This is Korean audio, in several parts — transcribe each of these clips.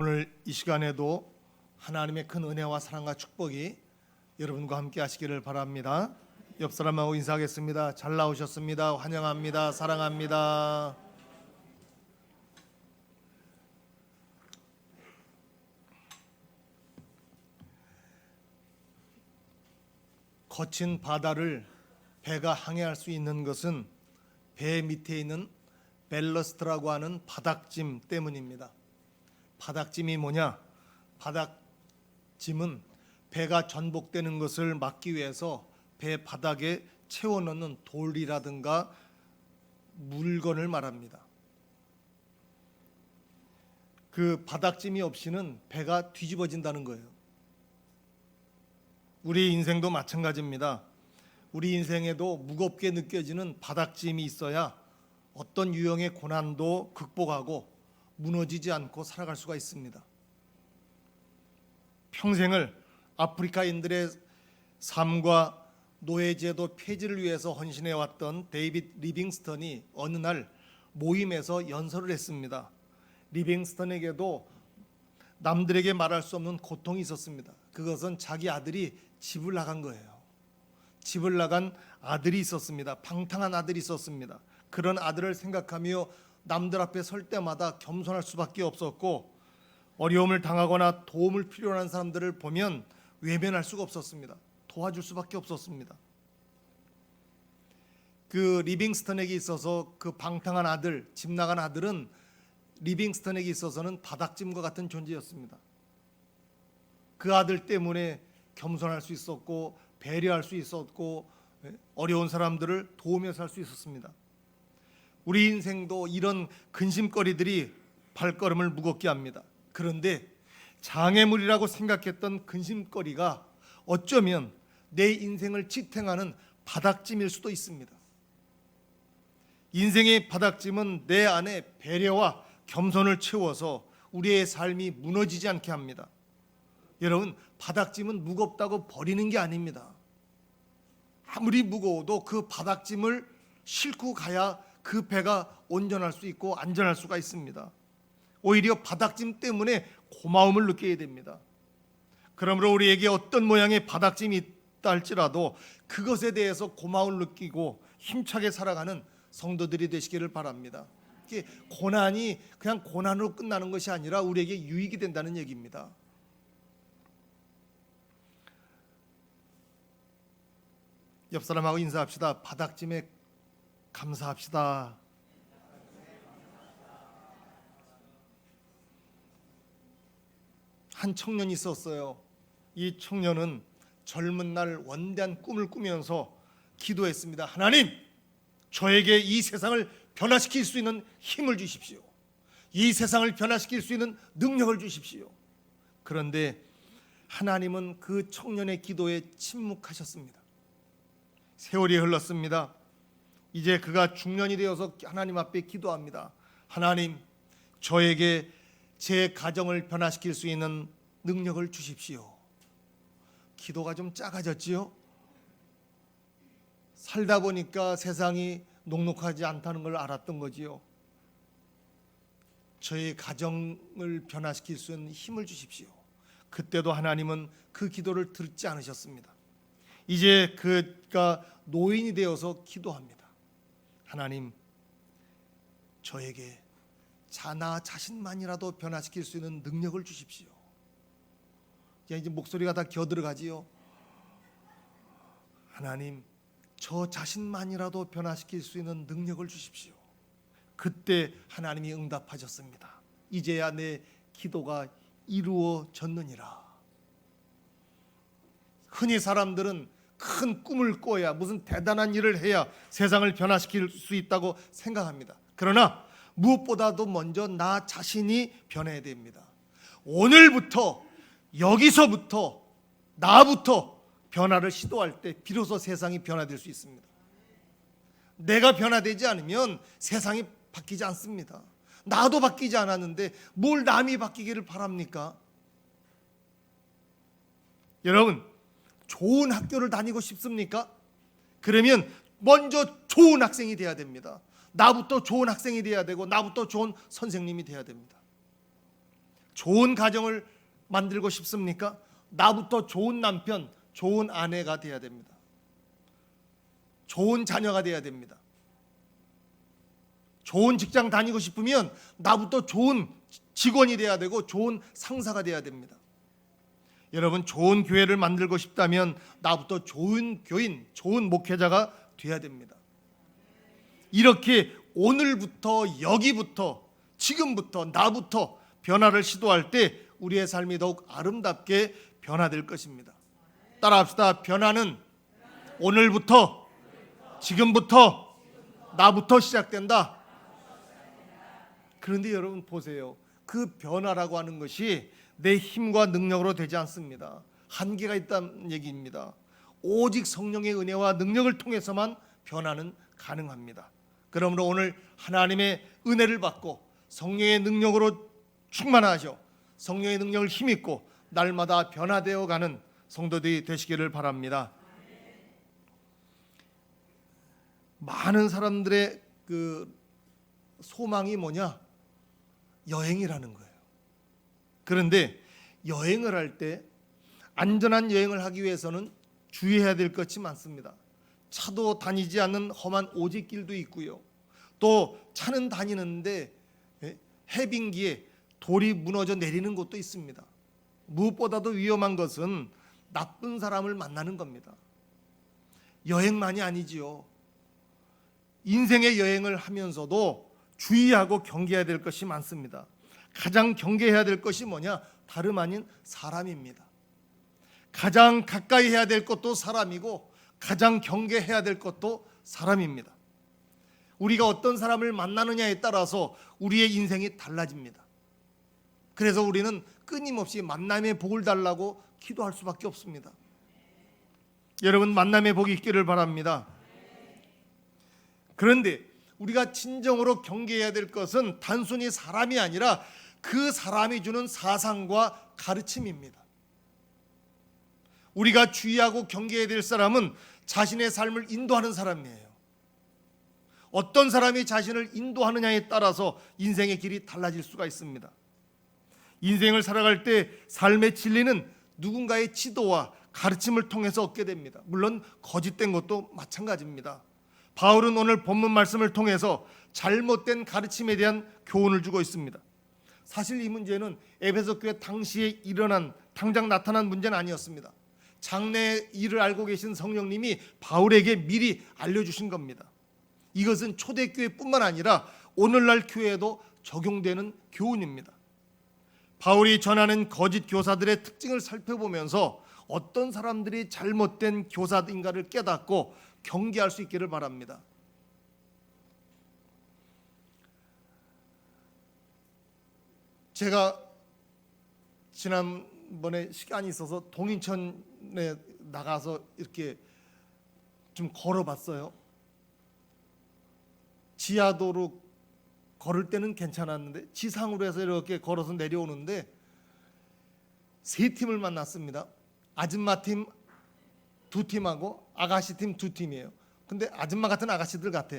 오늘 이 시간에도 하나님의 큰 은혜와 사랑과 축복이 여러분과 함께 하시기를 바랍니다. 옆 사람하고 인사하겠습니다. 잘 나오셨습니다. 환영합니다. 사랑합니다. 거친 바다를 배가 항해할 수 있는 것은 배 밑에 있는 벨러스트라고 하는 바닥짐 때문입니다. 바닥짐이 뭐냐? 바닥짐은 배가 전복되는 것을 막기 위해서 배 바닥에 채워넣는 돌이라든가 물건을 말합니다. 그 바닥짐이 없이는 배가 뒤집어진다는 거예요. 우리 인생도 마찬가지입니다. 우리 인생에도 무겁게 느껴지는 바닥짐이 있어야 어떤 유형의 고난도 극복하고 무너지지 않고 살아갈 수가 있습니다. 평생을 아프리카인들의 삶과 노예제도 폐지를 위해서 헌신해왔던 데이빗 리빙스턴이 어느 날 모임에서 연설을 했습니다. 리빙스턴에게도 남들에게 말할 수 없는 고통이 있었습니다. 그것은 자기 아들이 집을 나간 거예요. 집을 나간 아들이 있었습니다. 방탕한 아들이 있었습니다. 그런 아들을 생각하며 남들 앞에 설 때마다 겸손할 수밖에 없었고, 어려움을 당하거나 도움을 필요로 하는 사람들을 보면 외면할 수가 없었습니다. 도와줄 수밖에 없었습니다. 그 리빙스턴에게 있어서 그 방탕한 아들, 집 나간 아들은 리빙스턴에게 있어서는 바닥짐과 같은 존재였습니다. 그 아들 때문에 겸손할 수 있었고, 배려할 수 있었고, 어려운 사람들을 도우며 살 수 있었습니다. 우리 인생도 이런 근심거리들이 발걸음을 무겁게 합니다. 그런데 장애물이라고 생각했던 근심거리가 어쩌면 내 인생을 지탱하는 바닥짐일 수도 있습니다. 인생의 바닥짐은 내 안에 배려와 겸손을 채워서 우리의 삶이 무너지지 않게 합니다. 여러분, 바닥짐은 무겁다고 버리는 게 아닙니다. 아무리 무거워도 그 바닥짐을 싣고 가야 그 배가 온전할 수 있고 안전할 수가 있습니다. 오히려 바닥짐 때문에 고마움을 느껴야 됩니다. 그러므로 우리에게 어떤 모양의 바닥짐이 있다 할지라도 그것에 대해서 고마움을 느끼고 힘차게 살아가는 성도들이 되시기를 바랍니다. 고난이 그냥 고난으로 끝나는 것이 아니라 우리에게 유익이 된다는 얘기입니다. 옆 사람하고 인사합시다. 바닥짐에 감사합시다. 한 청년이 있었어요. 이 청년은 젊은 날 원대한 꿈을 꾸면서 기도했습니다. 하나님, 저에게 이 세상을 변화시킬 수 있는 힘을 주십시오. 이 세상을 변화시킬 수 있는 능력을 주십시오. 그런데 하나님은 그 청년의 기도에 침묵하셨습니다. 세월이 흘렀습니다. 이제 그가 중년이 되어서 하나님 앞에 기도합니다. 하나님, 저에게 제 가정을 변화시킬 수 있는 능력을 주십시오. 기도가 좀 작아졌지요? 살다 보니까 세상이 녹록하지 않다는 걸 알았던 거지요. 저의 가정을 변화시킬 수 있는 힘을 주십시오. 그때도 하나님은 그 기도를 듣지 않으셨습니다. 이제 그가 노인이 되어서 기도합니다. 하나님, 저에게 나 자신만이라도 변화시킬 수 있는 능력을 주십시오. 이제 목소리가 다 겨들어가지요. 하나님, 저 자신만이라도 변화시킬 수 있는 능력을 주십시오. 그때 하나님이 응답하셨습니다. 이제야 내 기도가 이루어졌느니라. 흔히 사람들은 큰 꿈을 꿔야, 무슨 대단한 일을 해야 세상을 변화시킬 수 있다고 생각합니다. 그러나 무엇보다도 먼저 나 자신이 변해야 됩니다. 오늘부터, 여기서부터, 나부터 변화를 시도할 때 비로소 세상이 변화될 수 있습니다. 내가 변화되지 않으면 세상이 바뀌지 않습니다. 나도 바뀌지 않았는데 뭘 남이 바뀌기를 바랍니까? 여러분, 좋은 학교를 다니고 싶습니까? 그러면 먼저 좋은 학생이 돼야 됩니다. 나부터 좋은 학생이 돼야 되고 나부터 좋은 선생님이 돼야 됩니다. 좋은 가정을 만들고 싶습니까? 나부터 좋은 남편, 좋은 아내가 돼야 됩니다. 좋은 자녀가 돼야 됩니다. 좋은 직장 다니고 싶으면 나부터 좋은 직원이 돼야 되고 좋은 상사가 돼야 됩니다. 여러분, 좋은 교회를 만들고 싶다면 나부터 좋은 교인, 좋은 목회자가 돼야 됩니다. 이렇게 오늘부터, 여기부터, 지금부터, 나부터 변화를 시도할 때 우리의 삶이 더욱 아름답게 변화될 것입니다. 따라합시다. 변화는 오늘부터, 지금부터, 나부터 시작된다. 그런데 여러분 보세요. 그 변화라고 하는 것이 내 힘과 능력으로 되지 않습니다. 한계가 있다는 얘기입니다. 오직 성령의 은혜와 능력을 통해서만 변화는 가능합니다. 그러므로 오늘 하나님의 은혜를 받고 성령의 능력으로 충만하셔 성령의 능력을 힘입고 날마다 변화되어 가는 성도들이 되시기를 바랍니다. 많은 사람들의 그 소망이 뭐냐? 여행이라는 거예요. 그런데 여행을 할 때 안전한 여행을 하기 위해서는 주의해야 될 것이 많습니다. 차도 다니지 않는 험한 오지길도 있고요. 또 차는 다니는데 해빙기에 돌이 무너져 내리는 곳도 있습니다. 무엇보다도 위험한 것은 나쁜 사람을 만나는 겁니다. 여행만이 아니지요. 인생의 여행을 하면서도 주의하고 경계해야 될 것이 많습니다. 가장 경계해야 될 것이 뭐냐? 다름 아닌 사람입니다. 가장 가까이 해야 될 것도 사람이고 가장 경계해야 될 것도 사람입니다. 우리가 어떤 사람을 만나느냐에 따라서 우리의 인생이 달라집니다. 그래서 우리는 끊임없이 만남의 복을 달라고 기도할 수밖에 없습니다. 여러분, 만남의 복이 있기를 바랍니다. 그런데 우리가 진정으로 경계해야 될 것은 단순히 사람이 아니라 그 사람이 주는 사상과 가르침입니다. 우리가 주의하고 경계해야 될 사람은 자신의 삶을 인도하는 사람이에요. 어떤 사람이 자신을 인도하느냐에 따라서 인생의 길이 달라질 수가 있습니다. 인생을 살아갈 때 삶의 진리는 누군가의 지도와 가르침을 통해서 얻게 됩니다. 물론 거짓된 것도 마찬가지입니다. 바울은 오늘 본문 말씀을 통해서 잘못된 가르침에 대한 교훈을 주고 있습니다. 사실 이 문제는 에베소 교회 당시에 일어난 당장 나타난 문제는 아니었습니다. 장래의 일을 알고 계신 성령님이 바울에게 미리 알려주신 겁니다. 이것은 초대교회뿐만 아니라 오늘날 교회에도 적용되는 교훈입니다. 바울이 전하는 거짓 교사들의 특징을 살펴보면서 어떤 사람들이 잘못된 교사인가를 깨닫고 경계할 수 있기를 바랍니다. 제가 지난번에 시간이 있어서 동인천에 나가서 이렇게 좀 걸어봤어요. 지하도로 걸을 때는 괜찮았는데 지상으로 해서 이렇게 걸어서 내려오는데 세 팀을 만났습니다. 아줌마 팀 두 팀하고 아가씨 팀 두 팀이에요. 근데 아줌마 같은 아가씨들 같아.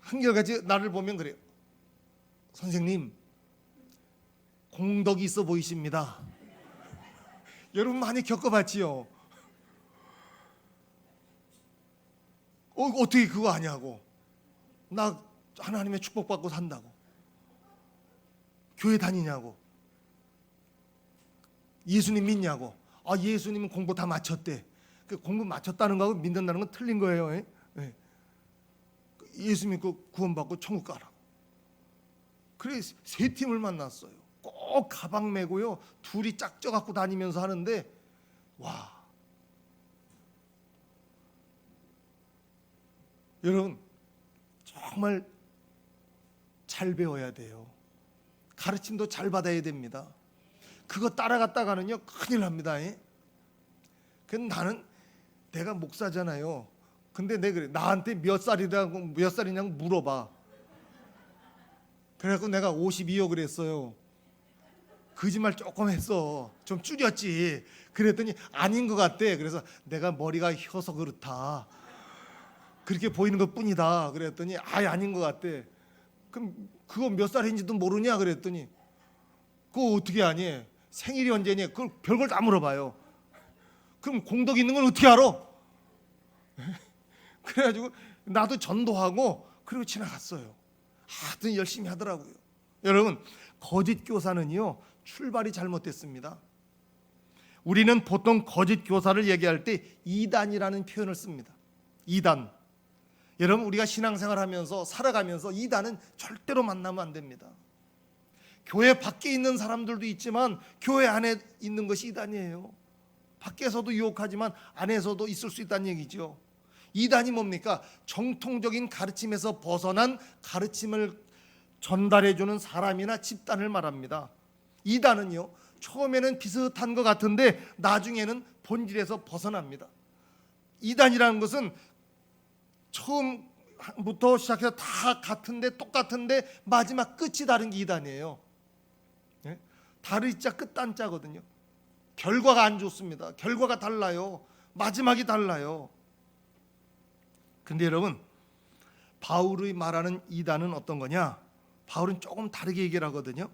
한결같이 나를 보면 그래요. 선생님, 공덕이 있어 보이십니다. 여러분 많이 겪어봤지요? 어떻게 그거 아냐고. 나 하나님의 축복받고 산다고. 교회 다니냐고. 예수님 믿냐고. 아, 예수님은 공부 다 마쳤대. 그 공부 마쳤다는 거하고 믿는다는 건 틀린 거예요. 예? 예수 믿고 구원받고 천국 가라고. 그래 세 팀을 만났어요. 꼭 가방 메고요. 둘이 짝져 갖고 다니면서 하는데 와. 여러분 정말 잘 배워야 돼요. 가르침도 잘 받아야 됩니다. 그거 따라갔다가는요 큰일 납니다. 근데 나는 내가 목사잖아요. 근데 내가 그래 나한테 몇 살이냐고 물어봐. 그래갖고 내가 52요 그랬어요. 거짓말 조금 했어. 좀 줄였지. 그랬더니 아닌 것 같대. 그래서 내가 머리가 휘어서 그렇다. 그렇게 보이는 것 뿐이다. 그랬더니 아예 아닌 것 같대. 그럼 그거 몇 살인지도 모르냐 그랬더니 그거 어떻게 아니? 생일이 언제니? 그걸 별걸 다 물어봐요. 그럼 공덕 있는 건 어떻게 알아? 그래가지고 나도 전도하고 그리고 지나갔어요. 하여튼 열심히 하더라고요. 여러분, 거짓 교사는요 출발이 잘못됐습니다. 우리는 보통 거짓 교사를 얘기할 때 이단이라는 표현을 씁니다. 이단. 여러분, 우리가 신앙생활하면서 살아가면서 이단은 절대로 만나면 안 됩니다. 교회 밖에 있는 사람들도 있지만 교회 안에 있는 것이 이단이에요. 밖에서도 유혹하지만 안에서도 있을 수 있다는 얘기죠. 이단이 뭡니까? 정통적인 가르침에서 벗어난 가르침을 전달해주는 사람이나 집단을 말합니다. 이단은요 처음에는 비슷한 것 같은데 나중에는 본질에서 벗어납니다. 이단이라는 것은 처음부터 시작해서 다 같은데 똑같은데 마지막 끝이 다른 게 이단이에요. 네? 다르자 끝단자거든요. 결과가 안 좋습니다. 결과가 달라요. 마지막이 달라요. 근데 여러분, 바울이 말하는 이단은 어떤 거냐? 바울은 조금 다르게 얘기를 하거든요.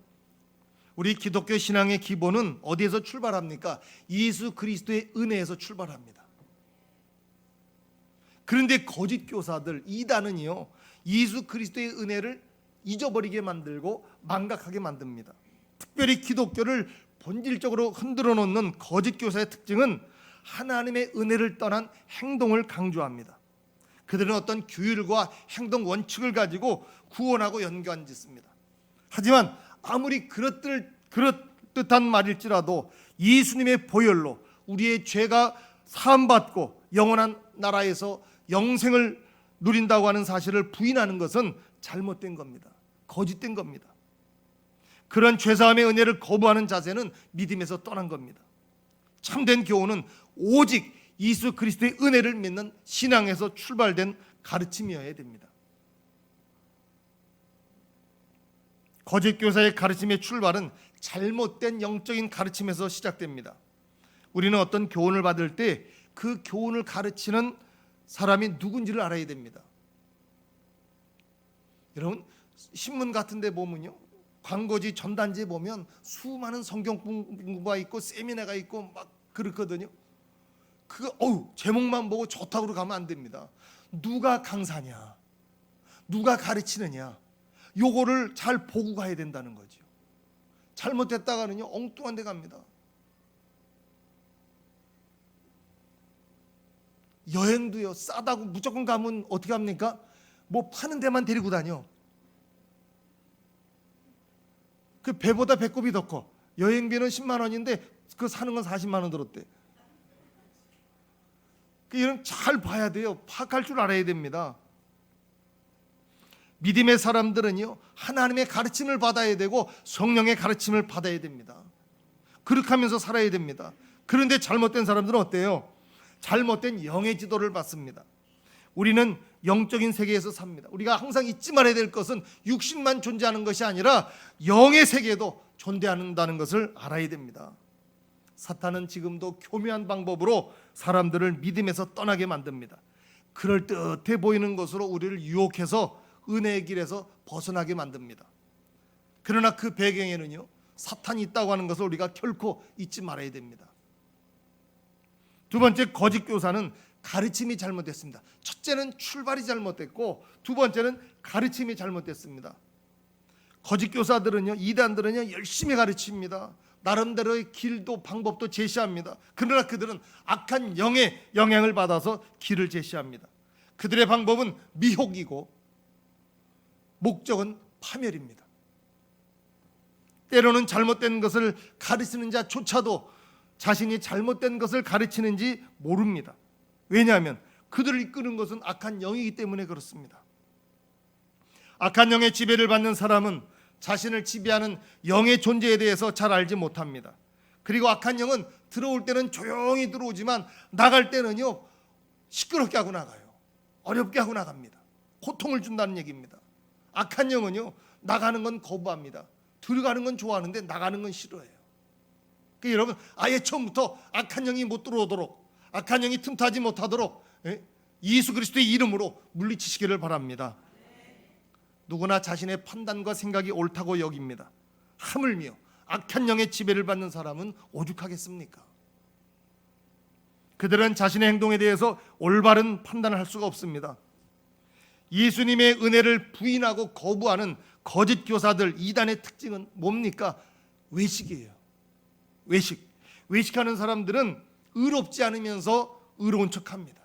우리 기독교 신앙의 기본은 어디에서 출발합니까? 예수 그리스도의 은혜에서 출발합니다. 그런데 거짓 교사들, 이단은요 예수 그리스도의 은혜를 잊어버리게 만들고 망각하게 만듭니다. 특별히 기독교를 본질적으로 흔들어 놓는 거짓 교사의 특징은 하나님의 은혜를 떠난 행동을 강조합니다. 그들은 어떤 규율과 행동 원칙을 가지고 구원하고 연관짓습니다. 하지만 아무리 그럴듯한 말일지라도 예수님의 보혈로 우리의 죄가 사함받고 영원한 나라에서 영생을 누린다고 하는 사실을 부인하는 것은 잘못된 겁니다. 거짓된 겁니다. 그런 죄사함의 은혜를 거부하는 자세는 믿음에서 떠난 겁니다. 참된 교훈은 오직 예수 그리스도의 은혜를 믿는 신앙에서 출발된 가르침이어야 됩니다. 거짓 교사의 가르침의 출발은 잘못된 영적인 가르침에서 시작됩니다. 우리는 어떤 교훈을 받을 때 그 교훈을 가르치는 사람이 누군지를 알아야 됩니다. 여러분, 신문 같은 데 보면요, 광고지 전단지에 보면 수많은 성경 공부가 있고 세미나가 있고 막 그렇거든요. 제목만 보고 좋다고 가면 안 됩니다. 누가 강사냐, 누가 가르치느냐, 요거를 잘 보고 가야 된다는 거죠. 잘못됐다가는요 엉뚱한 데 갑니다. 여행도요, 싸다고 무조건 가면 어떻게 합니까? 뭐 파는 데만 데리고 다녀. 그 배보다 배꼽이 더 커. 여행비는 10만 원인데 그 사는 건 40만 원 들었대. 이런 잘 봐야 돼요. 파악할 줄 알아야 됩니다. 믿음의 사람들은요 하나님의 가르침을 받아야 되고 성령의 가르침을 받아야 됩니다. 그렇게 하면서 살아야 됩니다. 그런데 잘못된 사람들은 어때요? 잘못된 영의 지도를 받습니다. 우리는 영적인 세계에서 삽니다. 우리가 항상 잊지 말아야 될 것은 육신만 존재하는 것이 아니라 영의 세계도 존재한다는 것을 알아야 됩니다. 사탄은 지금도 교묘한 방법으로 사람들을 믿음에서 떠나게 만듭니다. 그럴듯해 보이는 것으로 우리를 유혹해서 은혜의 길에서 벗어나게 만듭니다. 그러나 그 배경에는요 사탄이 있다고 하는 것을 우리가 결코 잊지 말아야 됩니다. 두 번째, 거짓 교사는 가르침이 잘못됐습니다. 첫째는 출발이 잘못됐고 두 번째는 가르침이 잘못됐습니다. 거짓 교사들은요, 이단들은요 열심히 가르칩니다. 나름대로의 길도 방법도 제시합니다. 그러나 그들은 악한 영의 영향을 받아서 길을 제시합니다. 그들의 방법은 미혹이고 목적은 파멸입니다. 때로는 잘못된 것을 가르치는 자조차도 자신이 잘못된 것을 가르치는지 모릅니다. 왜냐하면 그들을 이끄는 것은 악한 영이기 때문에 그렇습니다. 악한 영의 지배를 받는 사람은 자신을 지배하는 영의 존재에 대해서 잘 알지 못합니다. 그리고 악한 영은 들어올 때는 조용히 들어오지만 나갈 때는요 시끄럽게 하고 나가요. 어렵게 하고 나갑니다. 고통을 준다는 얘기입니다. 악한 영은요 나가는 건 거부합니다. 들어가는 건 좋아하는데 나가는 건 싫어해요. 그러니까 여러분, 아예 처음부터 악한 영이 못 들어오도록, 악한 영이 틈타지 못하도록 예수 그리스도의 이름으로 물리치시기를 바랍니다. 누구나 자신의 판단과 생각이 옳다고 여깁니다. 하물며 악한 영의 지배를 받는 사람은 오죽하겠습니까? 그들은 자신의 행동에 대해서 올바른 판단을 할 수가 없습니다. 예수님의 은혜를 부인하고 거부하는 거짓 교사들 이단의 특징은 뭡니까? 외식이에요. 외식하는 사람들은 의롭지 않으면서 의로운 척합니다.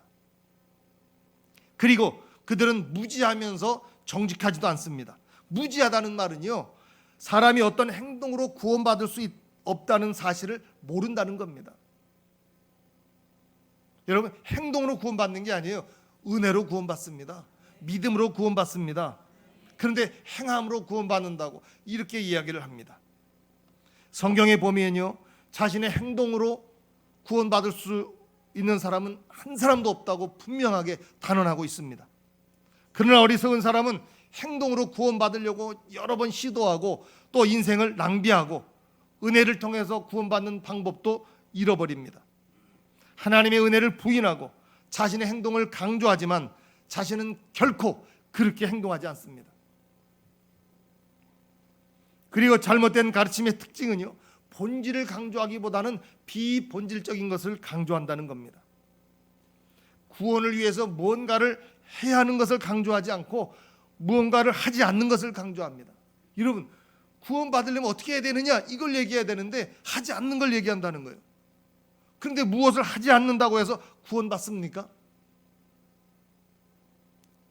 그리고 그들은 무지하면서 정직하지도 않습니다. 무지하다는 말은요, 사람이 어떤 행동으로 구원받을 수 없다는 사실을 모른다는 겁니다. 여러분, 행동으로 구원받는 게 아니에요. 은혜로 구원받습니다. 믿음으로 구원받습니다. 그런데 행함으로 구원받는다고 이렇게 이야기를 합니다. 성경에 보면요, 자신의 행동으로 구원받을 수 있는 사람은 한 사람도 없다고 분명하게 단언하고 있습니다. 그러나 어리석은 사람은 행동으로 구원받으려고 여러 번 시도하고 또 인생을 낭비하고 은혜를 통해서 구원받는 방법도 잃어버립니다. 하나님의 은혜를 부인하고 자신의 행동을 강조하지만 자신은 결코 그렇게 행동하지 않습니다. 그리고 잘못된 가르침의 특징은요, 본질을 강조하기보다는 비본질적인 것을 강조한다는 겁니다. 구원을 위해서 무언가를 해야 하는 것을 강조하지 않고 무언가를 하지 않는 것을 강조합니다. 여러분, 구원받으려면 어떻게 해야 되느냐, 이걸 얘기해야 되는데 하지 않는 걸 얘기한다는 거예요. 그런데 무엇을 하지 않는다고 해서 구원받습니까?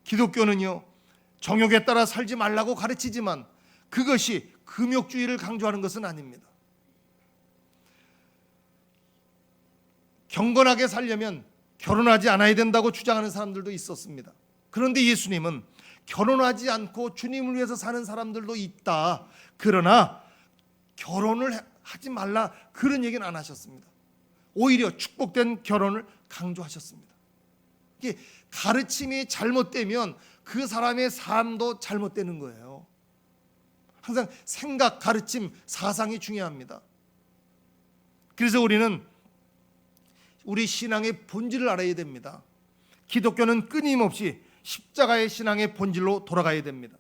기독교는요, 정욕에 따라 살지 말라고 가르치지만 그것이 금욕주의를 강조하는 것은 아닙니다. 경건하게 살려면 결혼하지 않아야 된다고 주장하는 사람들도 있었습니다. 그런데 예수님은 결혼하지 않고 주님을 위해서 사는 사람들도 있다. 그러나 결혼을 하지 말라, 그런 얘기는 안 하셨습니다. 오히려 축복된 결혼을 강조하셨습니다. 이게 가르침이 잘못되면 그 사람의 삶도 잘못되는 거예요. 항상 생각, 가르침, 사상이 중요합니다. 그래서 우리는 우리 신앙의 본질을 알아야 됩니다. 기독교는 끊임없이 십자가의 신앙의 본질로 돌아가야 됩니다.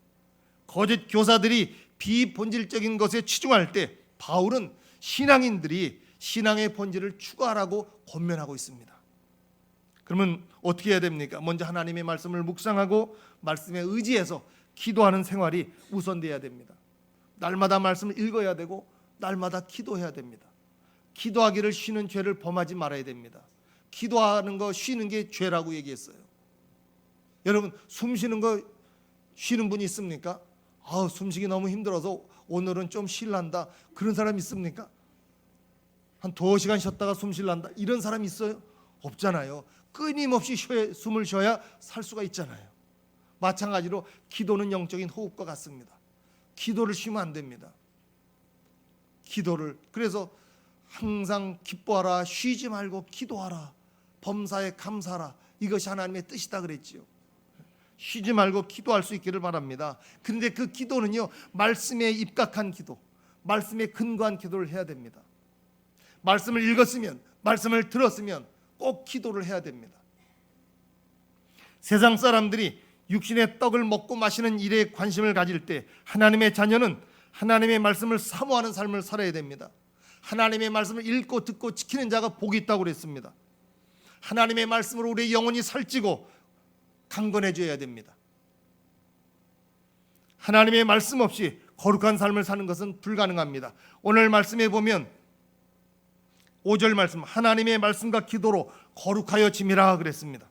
거짓 교사들이 비본질적인 것에 치중할 때 바울은 신앙인들이 신앙의 본질을 추구하라고 권면하고 있습니다. 그러면 어떻게 해야 됩니까? 먼저 하나님의 말씀을 묵상하고 말씀에 의지해서 기도하는 생활이 우선돼야 됩니다. 날마다 말씀을 읽어야 되고 날마다 기도해야 됩니다. 기도하기를 쉬는 죄를 범하지 말아야 됩니다. 기도하는 거 쉬는 게 죄라고 얘기했어요. 여러분, 숨 쉬는 거 쉬는 분이 있습니까? 숨쉬기 너무 힘들어서 오늘은 좀 쉴란다, 그런 사람 있습니까? 한 2시간 쉬었다가 숨 쉴란다, 이런 사람 있어요? 없잖아요. 끊임없이 숨을 쉬어야 살 수가 있잖아요. 마찬가지로 기도는 영적인 호흡과 같습니다. 기도를 쉬면 안 됩니다. 기도를, 그래서 항상 기뻐하라, 쉬지 말고 기도하라, 범사에 감사하라, 이것이 하나님의 뜻이다 그랬지요. 쉬지 말고 기도할 수 있기를 바랍니다. 그런데 그 기도는요, 말씀에 입각한 기도, 말씀에 근거한 기도를 해야 됩니다. 말씀을 읽었으면, 말씀을 들었으면 꼭 기도를 해야 됩니다. 세상 사람들이 육신의 떡을 먹고 마시는 일에 관심을 가질 때 하나님의 자녀는 하나님의 말씀을 사모하는 삶을 살아야 됩니다. 하나님의 말씀을 읽고 듣고 지키는 자가 복이 있다고 그랬습니다. 하나님의 말씀으로 우리의 영혼이 살찌고 강건해져야 됩니다. 하나님의 말씀 없이 거룩한 삶을 사는 것은 불가능합니다. 오늘 말씀에 보면 5절 말씀, 하나님의 말씀과 기도로 거룩하여 짐이라 그랬습니다.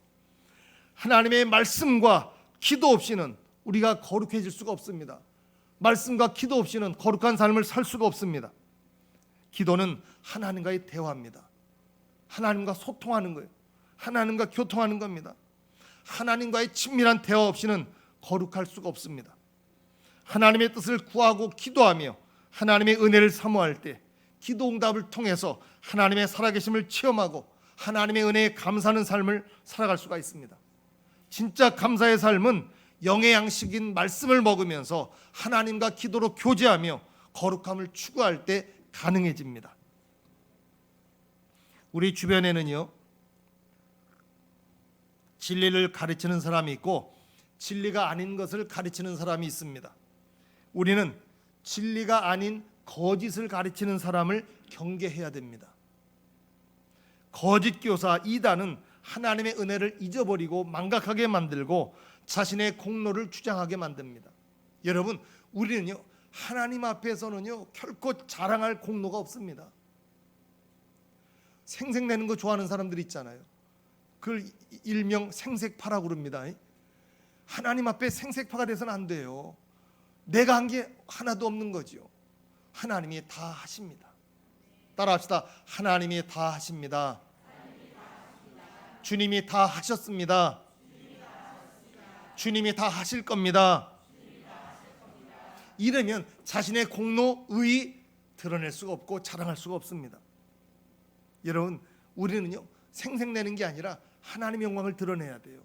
하나님의 말씀과 기도 없이는 우리가 거룩해질 수가 없습니다. 말씀과 기도 없이는 거룩한 삶을 살 수가 없습니다. 기도는 하나님과의 대화입니다. 하나님과 소통하는 거예요. 하나님과 교통하는 겁니다. 하나님과의 친밀한 대화 없이는 거룩할 수가 없습니다. 하나님의 뜻을 구하고 기도하며 하나님의 은혜를 사모할 때 기도 응답을 통해서 하나님의 살아계심을 체험하고 하나님의 은혜에 감사하는 삶을 살아갈 수가 있습니다. 진짜 감사의 삶은 영의 양식인 말씀을 먹으면서 하나님과 기도로 교제하며 거룩함을 추구할 때 가능해집니다. 우리 주변에는요, 진리를 가르치는 사람이 있고 진리가 아닌 것을 가르치는 사람이 있습니다. 우리는 진리가 아닌 거짓을 가르치는 사람을 경계해야 됩니다. 거짓 교사 이단은 하나님의 은혜를 잊어버리고 망각하게 만들고 자신의 공로를 주장하게 만듭니다. 여러분, 우리는요 하나님 앞에서는요 결코 자랑할 공로가 없습니다. 생색내는 거 좋아하는 사람들 있잖아요. 그걸 일명 생색파라고 그럽니다. 하나님 앞에 생색파가 돼서는 안 돼요. 내가 한 게 하나도 없는 거죠. 하나님이 다 하십니다. 따라합시다. 하나님이 다 하십니다. 주님이 다 하셨습니다. 주님이 다 하실 겁니다. 이러면 자신의 공로, 의의 드러낼 수가 없고 자랑할 수가 없습니다. 여러분, 우리는요 생색내는 게 아니라 하나님의 영광을 드러내야 돼요.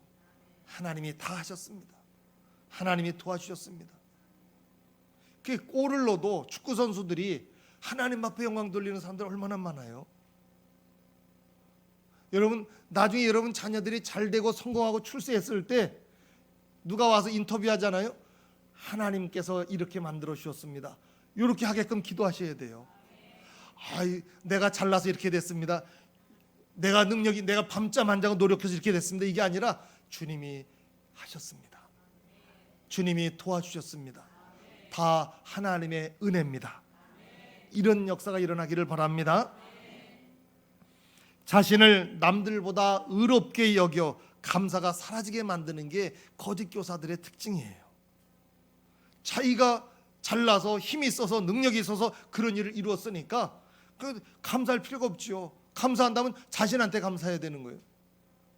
하나님이 다 하셨습니다. 하나님이 도와주셨습니다. 그 골을 넣어도 축구 선수들이 하나님 앞에 영광 돌리는 사람들 얼마나 많아요. 여러분, 나중에 여러분 자녀들이 잘 되고 성공하고 출세했을 때 누가 와서 인터뷰하잖아요. 하나님께서 이렇게 만들어 주셨습니다. 이렇게 하게끔 기도하셔야 돼요. 내가 잘나서 이렇게 됐습니다. 내가 밤잠 안 자고 노력해서 이렇게 됐습니다. 이게 아니라 주님이 하셨습니다. 주님이 도와주셨습니다. 다 하나님의 은혜입니다. 이런 역사가 일어나기를 바랍니다. 자신을 남들보다 의롭게 여겨 감사가 사라지게 만드는 게 거짓 교사들의 특징이에요. 자기가 잘나서 힘이 있어서 능력이 있어서 그런 일을 이루었으니까 감사할 필요가 없죠. 감사한다면 자신한테 감사해야 되는 거예요.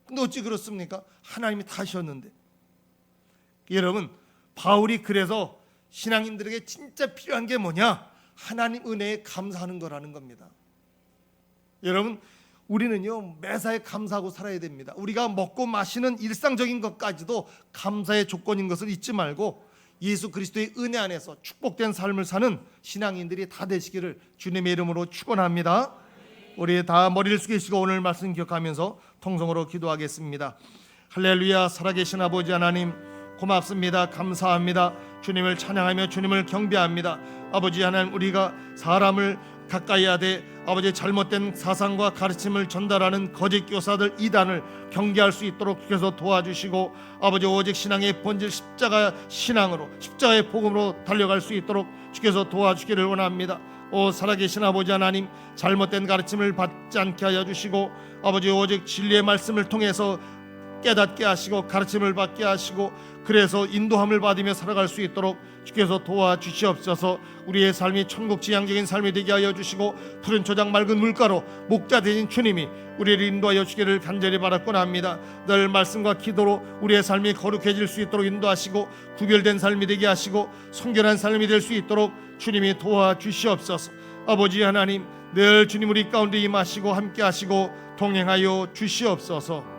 근데 어찌 그렇습니까? 하나님이 다 하셨는데. 여러분, 바울이 그래서 신앙인들에게 진짜 필요한 게 뭐냐? 하나님 은혜에 감사하는 거라는 겁니다. 여러분, 우리는요 매사에 감사하고 살아야 됩니다. 우리가 먹고 마시는 일상적인 것까지도 감사의 조건인 것을 잊지 말고 예수 그리스도의 은혜 안에서 축복된 삶을 사는 신앙인들이 다 되시기를 주님의 이름으로 축원합니다. 우리 다 머리를 숙이시고 오늘 말씀 기억하면서 통성으로 기도하겠습니다. 할렐루야. 살아계신 아버지 하나님, 고맙습니다. 감사합니다. 주님을 찬양하며 주님을 경배합니다. 아버지 하나님, 우리가 사람을 가까이 하되 아버지의 잘못된 사상과 가르침을 전달하는 거짓 교사들 이단을 경계할 수 있도록 주께서 도와주시고, 아버지 오직 신앙의 본질 십자가 신앙으로 십자가의 복음으로 달려갈 수 있도록 주께서 도와주기를 원합니다. 오 살아계신 아버지 하나님, 잘못된 가르침을 받지 않게 하여 주시고 아버지 오직 진리의 말씀을 통해서 깨닫게 하시고 가르침을 받게 하시고 그래서 인도함을 받으며 살아갈 수 있도록 주께서 도와주시옵소서. 우리의 삶이 천국지향적인 삶이 되게 하여 주시고 푸른 초장 맑은 물가로 목자 되신 주님이 우리를 인도하여 주기를 간절히 바랐곤 합니다. 늘 말씀과 기도로 우리의 삶이 거룩해질 수 있도록 인도하시고 구별된 삶이 되게 하시고 성결한 삶이 될 수 있도록 주님이 도와주시옵소서. 아버지 하나님, 늘 주님 우리 가운데 임하시고 함께 하시고 동행하여 주시옵소서.